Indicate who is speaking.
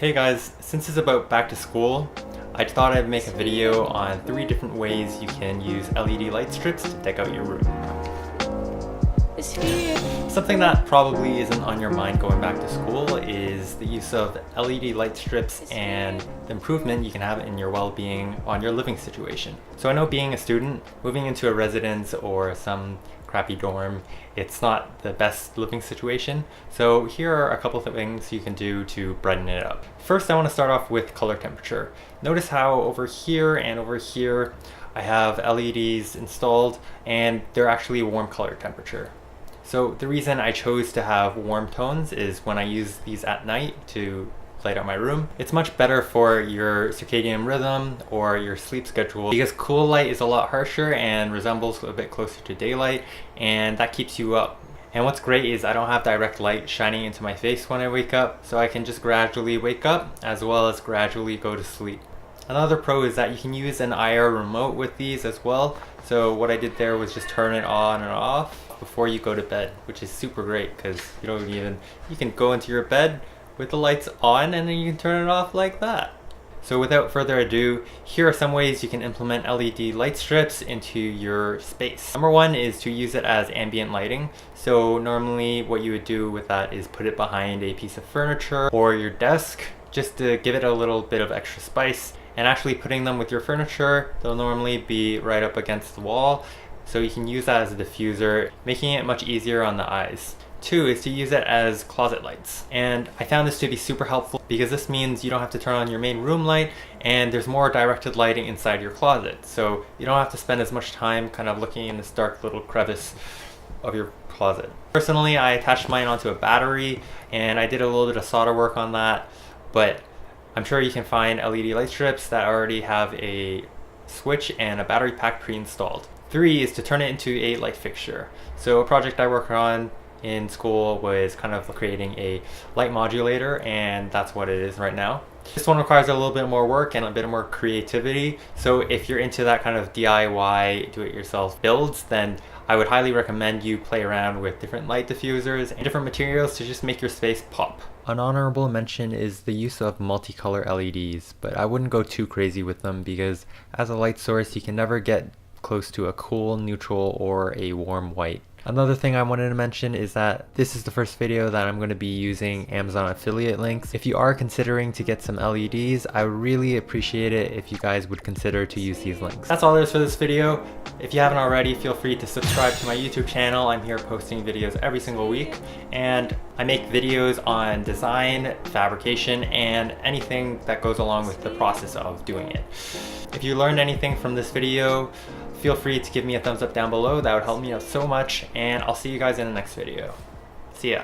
Speaker 1: Hey guys, since it's about back to school, I thought I'd make a video on 3 different ways you can use LED light strips to deck out your room. Something that probably isn't on your mind going back to school is the use of LED light strips and the improvement you can have in your well-being on your living situation. So I know being a student, moving into a residence or some crappy dorm, it's not the best living situation. So here are a couple of things you can do to brighten it up. First, I want to start off with color temperature. Notice how over here and over here I have LEDs installed and they're actually warm color temperature. So the reason I chose to have warm tones is when I use these at night to light up my room, it's much better for your circadian rhythm or your sleep schedule because cool light is a lot harsher and resembles a bit closer to daylight, and that keeps you up. And what's great is I don't have direct light shining into my face when I wake up, so I can just gradually wake up as well as gradually go to sleep. Another pro is that you can use an IR remote with these as well. So what I did there was just turn it on and off before you go to bed, which is super great because you can go into your bed with the lights on and then you can turn it off like that. So without further ado, here are some ways you can implement LED light strips into your space. Number 1 is to use it as ambient lighting. So normally what you would do with that is put it behind a piece of furniture or your desk just to give it a little bit of extra spice. And actually putting them with your furniture, they'll normally be right up against the wall. So you can use that as a diffuser, making it much easier on the eyes. 2 is to use it as closet lights. And I found this to be super helpful because this means you don't have to turn on your main room light and there's more directed lighting inside your closet. So you don't have to spend as much time kind of looking in this dark little crevice of your closet. Personally, I attached mine onto a battery and I did a little bit of solder work on that, but I'm sure you can find LED light strips that already have a switch and a battery pack pre-installed. 3 is to turn it into a light fixture. So a project I worked on in school was kind of creating a light modulator, and that's what it is right now. This one requires a little bit more work and a bit more creativity. So if you're into that kind of DIY do-it-yourself builds, then I would highly recommend you play around with different light diffusers and different materials to just make your space pop. An honorable mention is the use of multicolor LEDs, but I wouldn't go too crazy with them because as a light source you can never get close to a cool, neutral, or a warm white. Another thing I wanted to mention is that this is the first video that I'm going to be using Amazon affiliate links. If you are considering to get some LEDs, I would really appreciate it if you guys would consider to use these links. That's all there is for this video. If you haven't already, feel free to subscribe to my YouTube channel. I'm here posting videos every single week, and I make videos on design, fabrication, and anything that goes along with the process of doing it. If you learned anything from this video, feel free to give me a thumbs up down below. That would help me out so much, and I'll see you guys in the next video. See ya.